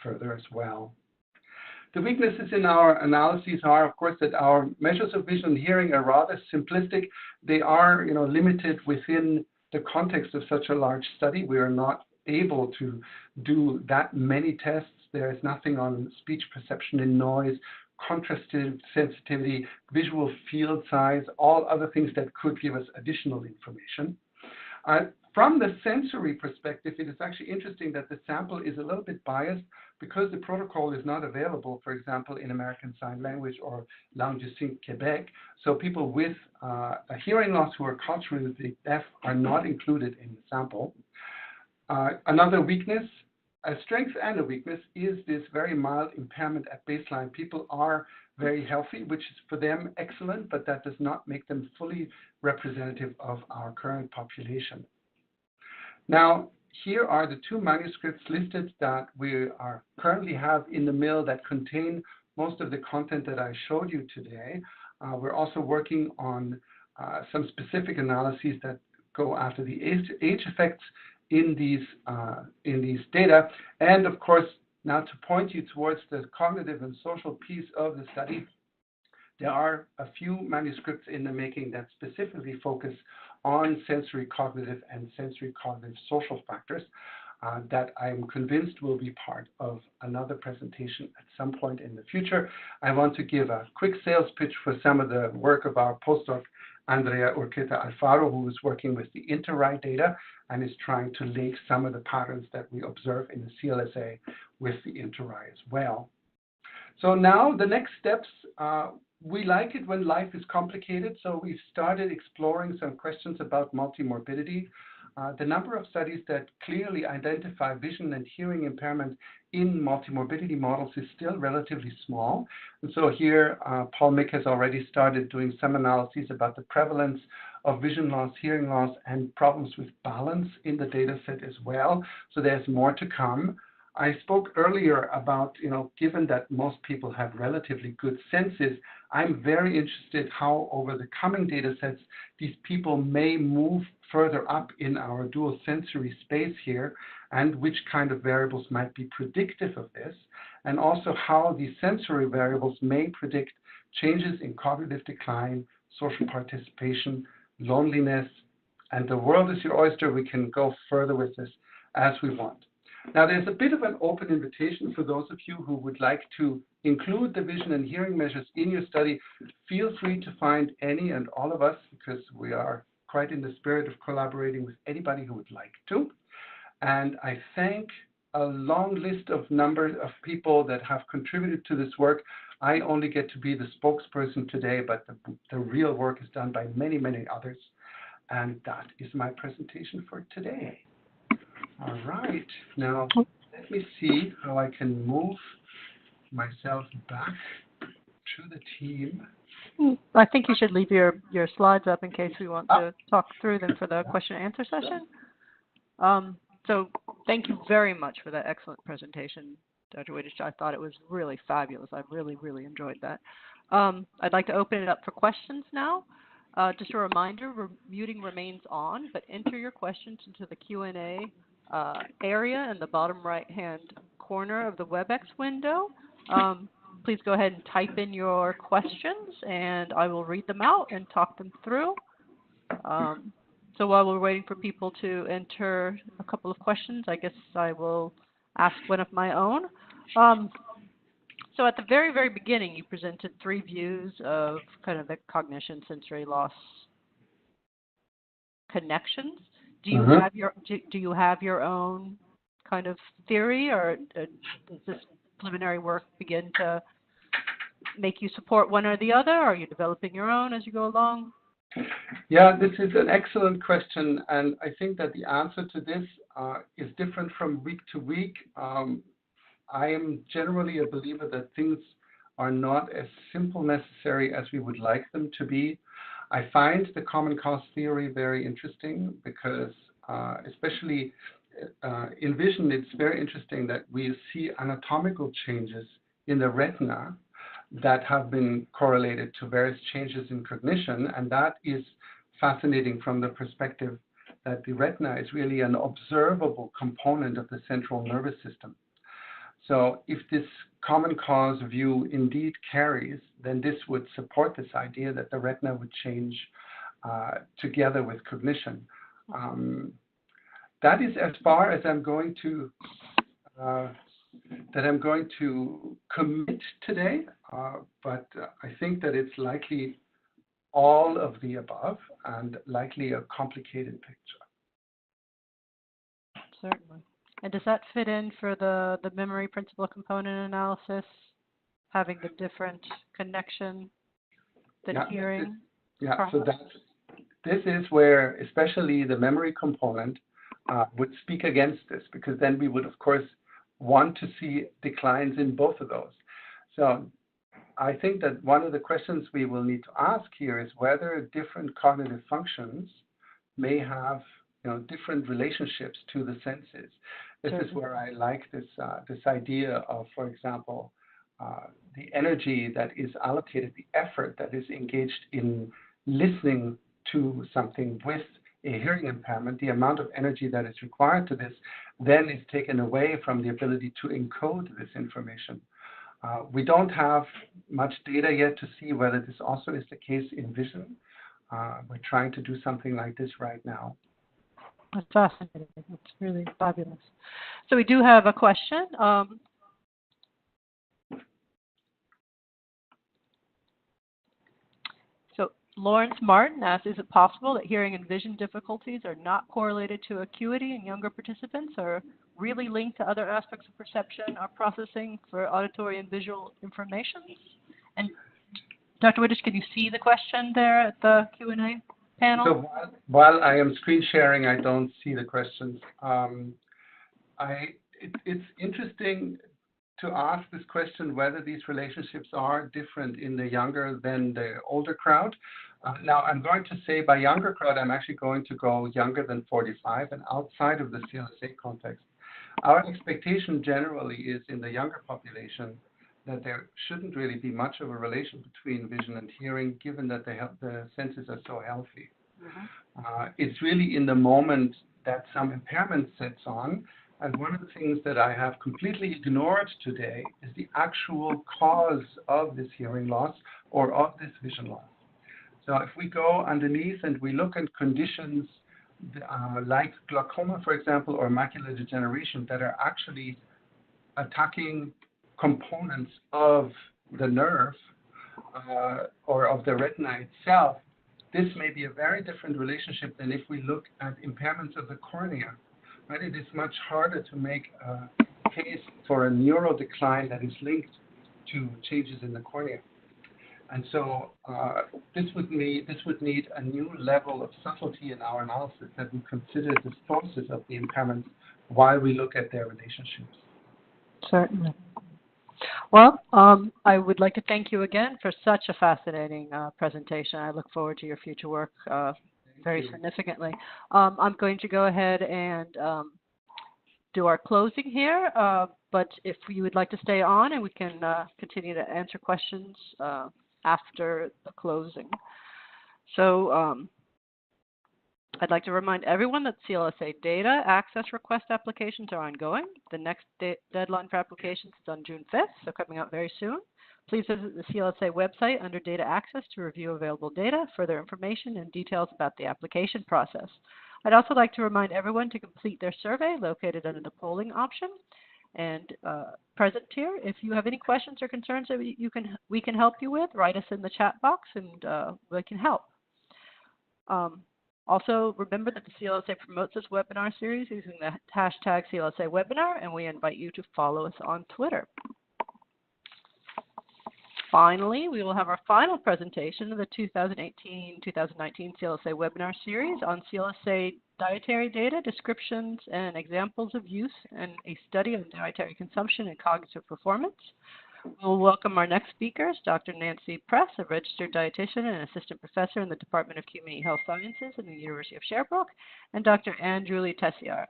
further as well. The weaknesses in our analyses are, of course, that our measures of vision and hearing are rather simplistic. They are, limited within the context of such a large study. We are not able to do that many tests. There is nothing on speech perception and noise, contrastive sensitivity, visual field size, all other things that could give us additional information. From the sensory perspective, it is actually interesting that the sample is a little bit biased because the protocol is not available, for example, in American Sign Language or Langue du Signe Quebec. So people with a hearing loss who are culturally deaf are not included in the sample. Another weakness, a strength and a weakness, is this very mild impairment at baseline. People are very healthy, which is for them excellent, but that does not make them fully representative of our current population. Now, here are the two manuscripts listed that we currently have in the mill that contain most of the content that I showed you today. We're also working on some specific analyses that go after the age effects in these data. And of course, now to point you towards the cognitive and social piece of the study, there are a few manuscripts in the making that specifically focus on sensory cognitive and sensory cognitive social factors that I'm convinced will be part of another presentation at some point in the future. I want to give a quick sales pitch for some of the work of our postdoc, Andrea Urqueta Alfaro, who is working with the InterRide data and is trying to link some of the patterns that we observe in the CLSA with the InterRide as well. So now the next steps, we like it when life is complicated, so we've started exploring some questions about multimorbidity. The number of studies that clearly identify vision and hearing impairment in multimorbidity models is still relatively small. And so here, Paul Mick has already started doing some analyses about the prevalence of vision loss, hearing loss, and problems with balance in the data set as well. So there's more to come. I spoke earlier about, given that most people have relatively good senses, I'm very interested how over the coming data sets, these people may move further up in our dual sensory space here, and which kind of variables might be predictive of this, and also how these sensory variables may predict changes in cognitive decline, social participation, loneliness, and the world is your oyster. We can go further with this as we want. Now, there's a bit of an open invitation for those of you who would like to include the vision and hearing measures in your study. Feel free to find any and all of us, because we are quite in the spirit of collaborating with anybody who would like to. And I thank a long list of numbers of people that have contributed to this work. I only get to be the spokesperson today, but the real work is done by many, many others. And that is my presentation for today. All right, now let me see how I can move myself back to the team. I think you should leave your slides up in case we want to talk through them for the question and answer session. So thank you very much for that excellent presentation, Dr. Wittich. I thought it was really fabulous. I really, really enjoyed that. I'd like to open it up for questions now. Just a reminder, muting remains on, but enter your questions into the Q&A area in the bottom right-hand corner of the WebEx window. Please go ahead and type in your questions, and I will read them out and talk them through. So while we're waiting for people to enter a couple of questions, I guess I will ask one of my own. So at the very, very beginning, you presented 3 views of kind of the cognition sensory loss connections. Do you have your own kind of theory, or does this preliminary work begin to make you support one or the other? Or are you developing your own as you go along? Yeah, this is an excellent question, and I think that the answer to this is different from week to week. I am generally a believer that things are not as simple necessary as we would like them to be. I find the common cause theory very interesting because, especially in vision, it's very interesting that we see anatomical changes in the retina that have been correlated to various changes in cognition, and that is fascinating from the perspective that the retina is really an observable component of the central nervous system. So if this common cause view indeed carries, then this would support this idea that the retina would change together with cognition. That is as far as I'm going to commit today, but I think that it's likely all of the above and likely a complicated picture. Certainly. And does that fit in for the memory principal component analysis, having the different connection than hearing? So this is where especially the memory component would speak against this, because then we would, of course, want to see declines in both of those. So I think that one of the questions we will need to ask here is whether different cognitive functions may have different relationships to the senses. This is where I like this idea of, for example, the energy that is allocated, the effort that is engaged in listening to something with a hearing impairment, the amount of energy that is required to this then is taken away from the ability to encode this information. We don't have much data yet to see whether this also is the case in vision. We're trying to do something like this right now. That's fascinating. It's really fabulous. So we do have a question. So Lawrence Martin asks, is it possible that hearing and vision difficulties are not correlated to acuity in younger participants, or really linked to other aspects of perception or processing for auditory and visual information? And Dr. Wittich, can you see the question there at the Q&A panel? So while I am screen sharing, I don't see the questions. It's interesting to ask this question whether these relationships are different in the younger than the older crowd. Now, I'm going to say by younger crowd, I'm actually going to go younger than 45 and outside of the CLSA context. Our expectation generally is in the younger population that there shouldn't really be much of a relation between vision and hearing, given that the senses are so healthy. It's really in the moment that some impairment sets on, and one of the things that I have completely ignored today is the actual cause of this hearing loss or of this vision loss. So if we go underneath and we look at conditions like glaucoma, for example, or macular degeneration that are actually attacking components of the nerve or of the retina itself, this may be a very different relationship than if we look at impairments of the cornea. Right? It is much harder to make a case for a neural decline that is linked to changes in the cornea. And so this would need a new level of subtlety in our analysis that we consider the sources of the impairment while we look at their relationships. Certainly. Well, I would like to thank you again for such a fascinating presentation. I look forward to your future work very significantly. I'm going to go ahead and do our closing here, but if you would like to stay on and we can continue to answer questions after the closing. So I'd like to remind everyone that CLSA data access request applications are ongoing. The next deadline for applications is on June 5th, so coming out very soon. Please visit the CLSA website under Data Access to review available data, further information, and details about the application process. I'd also like to remind everyone to complete their survey located under the polling option. and present here. If you have any questions or concerns that we can help you with, write us in the chat box and we can help. Also, remember that the CLSA promotes this webinar series using the hashtag CLSA webinar, and we invite you to follow us on Twitter. Finally, we will have our final presentation of the 2018-2019 CLSA webinar series on CLSA dietary data, descriptions, and examples of use, and a study of dietary consumption and cognitive performance. We'll welcome our next speakers, Dr. Nancy Press, a registered dietitian and assistant professor in the Department of Community Health Sciences in the University of Sherbrooke, and Dr. Anne-Julie Tessier,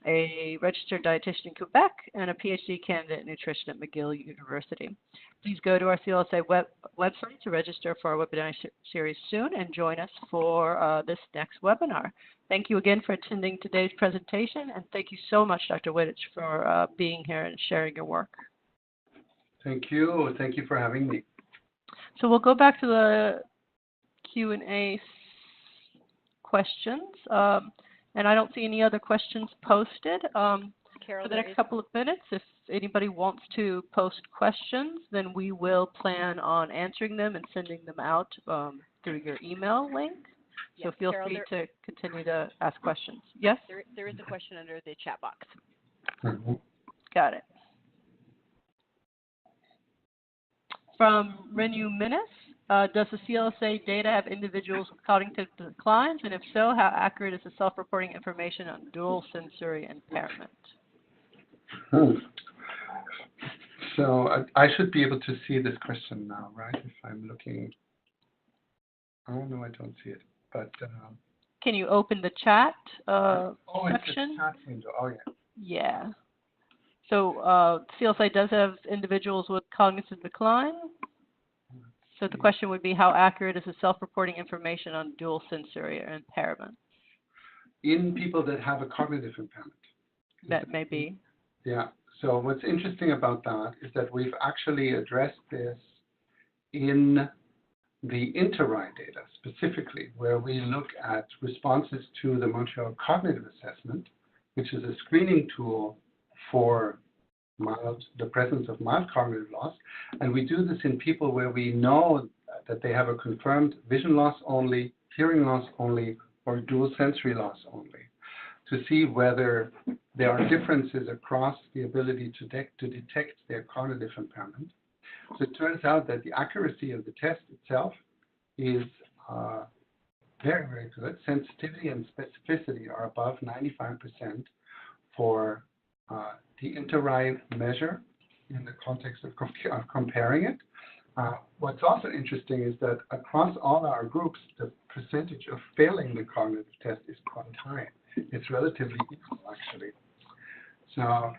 a registered dietitian in Quebec and a PhD candidate in nutrition at McGill University. Please go to our CLSA website to register for our webinar series soon and join us for this next webinar. Thank you again for attending today's presentation, and thank you so much, Dr. Wittich, for being here and sharing your work. Thank you. Thank you for having me. So we'll go back to the Q&A questions. And I don't see any other questions posted. Carol, for the next couple of minutes, if anybody wants to post questions, then we will plan on answering them and sending them out through your email link. So feel free to continue to ask questions. Yes? There is a question under the chat box. Got it. From Renu Minis, does the CLSA data have individuals with cognitive declines? And if so, how accurate is the self-reporting information on dual sensory impairment? So I should be able to see this question now, right? If I'm looking. Oh, no, I don't see it. But can you open the chat section? It's the chat window. Oh, yeah. Yeah. So CLSA does have individuals with cognitive decline. So the question would be, how accurate is the self-reporting information on dual sensory impairment? In people that have a cognitive impairment. That may be. Yeah. So what's interesting about that is that we've actually addressed this in the Inter-RAI data specifically, where we look at responses to the Montreal Cognitive Assessment, which is a screening tool for the presence of mild cognitive loss. And we do this in people where we know that they have a confirmed vision loss only, hearing loss only, or dual sensory loss only, to see whether there are differences across the ability to detect their cognitive impairment. So it turns out that the accuracy of the test itself is very, very good. Sensitivity and specificity are above 95% for the Inter-RAI measure in the context of comparing it. What's also interesting is that across all our groups, the percentage of failing the cognitive test is quite high. It's relatively equal, actually. So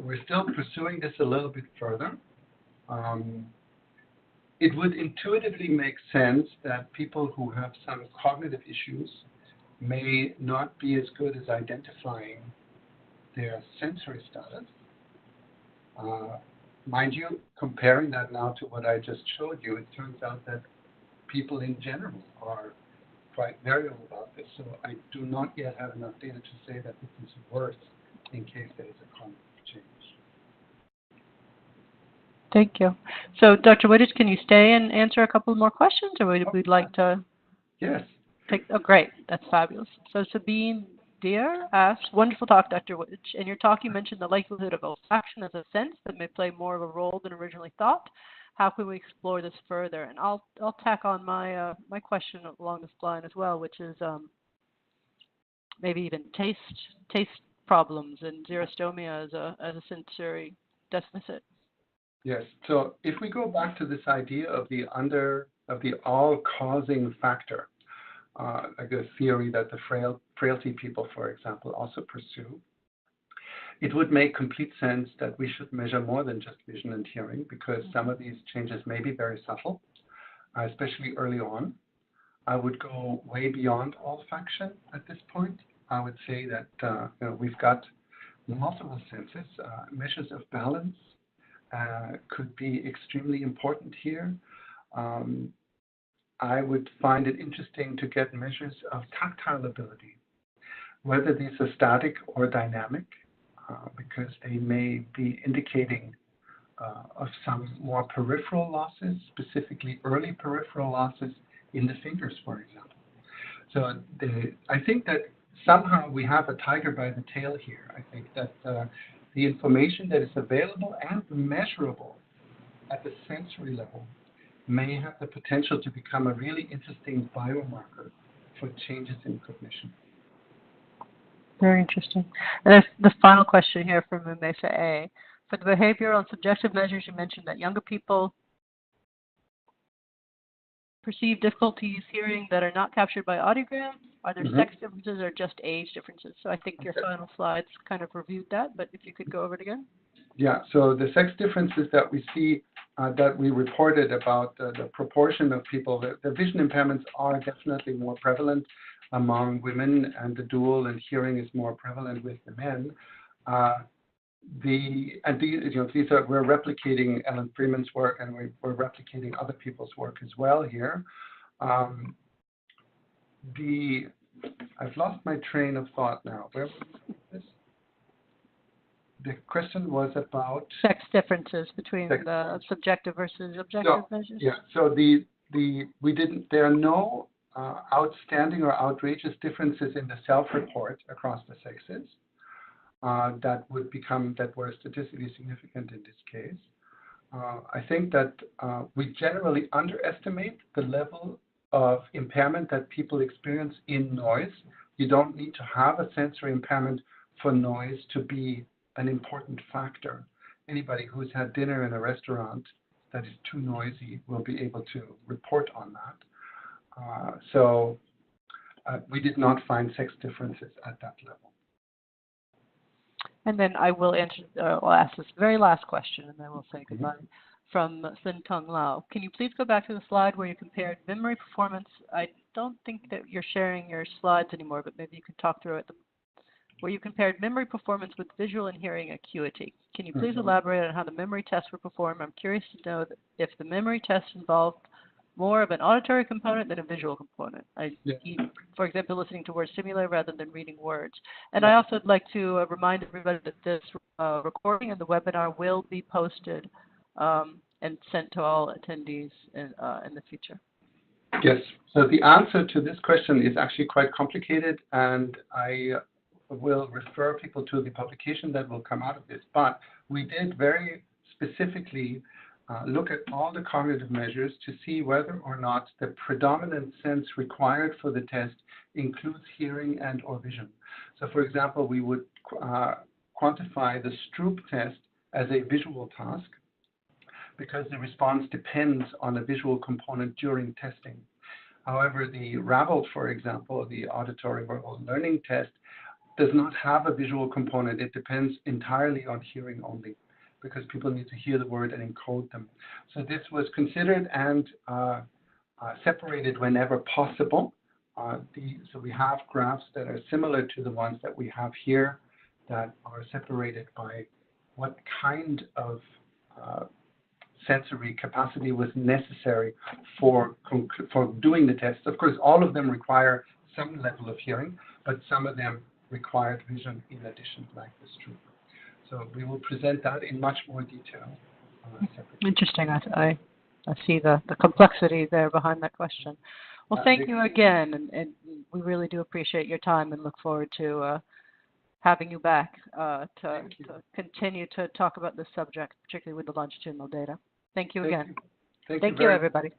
we're still pursuing this a little bit further. It would intuitively make sense that people who have some cognitive issues may not be as good as identifying their sensory status. Mind you, comparing that now to what I just showed you, it turns out that people in general are quite variable about this. So I do not yet have enough data to say that this is worse in case there is a cognitive change. Thank you. So Dr. Wittich, can you stay and answer a couple more questions, or we'd like to? Yes. Oh, great. That's fabulous. So Sabine Deer asks, wonderful talk, Dr. Wittich. In your talk, you mentioned the likelihood of olfaction as a sense that may play more of a role than originally thought. How can we explore this further? And I'll tack on my my question along this line as well, which is maybe even taste problems and xerostomia as a sensory deficit. Yes. So if we go back to this idea of the all-causing factor, like a theory that the frailty people, for example, also pursue, it would make complete sense that we should measure more than just vision and hearing, because some of these changes may be very subtle, especially early on. I would go way beyond olfaction at this point. I would say that we've got multiple senses. Measures of balance could be extremely important here. I would find it interesting to get measures of tactile ability, whether these are static or dynamic. because they may be indicating of some more peripheral losses, specifically early peripheral losses in the fingers, for example. So I think that somehow we have a tiger by the tail here. I think that the information that is available and measurable at the sensory level may have the potential to become a really interesting biomarker for changes in cognition. Very interesting. And the final question here from Mesa A. For the behavioral and subjective measures, you mentioned that younger people perceive difficulties hearing that are not captured by audiogram. Are there sex differences or just age differences? So I think your final slides kind of reviewed that, but if you could go over it again. Yeah, so the sex differences that we see, that we reported about the proportion of people, the vision impairments are definitely more prevalent among women, and the dual and hearing is more prevalent with the men. These are, we're replicating Ellen Freeman's work, and we're replicating other people's work as well here. I've lost my train of thought now. Where was this? The question was about sex differences between the subjective versus objective measures. Yeah. So there are no outstanding or outrageous differences in the self-report across the sexes that were statistically significant in this case. I think that we generally underestimate the level of impairment that people experience in noise. You don't need to have a sensory impairment for noise to be an important factor. Anybody who's had dinner in a restaurant that is too noisy will be able to report on that. So we did not find sex differences at that level. And then I will I'll ask this very last question, and then we'll say goodbye. From Sin Tung Lao. Can you please go back to the slide where you compared memory performance? I don't think that you're sharing your slides anymore, but maybe you could talk through it. Where you compared memory performance with visual and hearing acuity. Can you please elaborate on how the memory tests were performed? I'm curious to know if the memory tests involved more of an auditory component than a visual component. For example, listening to words stimuli rather than reading words. And I also would like to remind everybody that this recording and the webinar will be posted and sent to all attendees in the future. Yes. So the answer to this question is actually quite complicated, and I will refer people to the publication that will come out of this. But we did very specifically look at all the cognitive measures to see whether or not the predominant sense required for the test includes hearing and or vision. So for example, we would quantify the Stroop test as a visual task because the response depends on a visual component during testing. However, the Ravel, for example, the auditory verbal learning test, does not have a visual component. It depends entirely on hearing only, because people need to hear the word and encode them. So this was considered and separated whenever possible. So we have graphs that are similar to the ones that we have here that are separated by what kind of sensory capacity was necessary for doing the test. Of course, all of them require some level of hearing, but some of them required vision in addition, like this Stroop. So we will present that in much more detail. Interesting. I see the complexity there behind that question. Well, thank you again, and we really do appreciate your time and look forward to having you back to continue to talk about this subject, particularly with the longitudinal data. Thank you again. Thank you, everybody.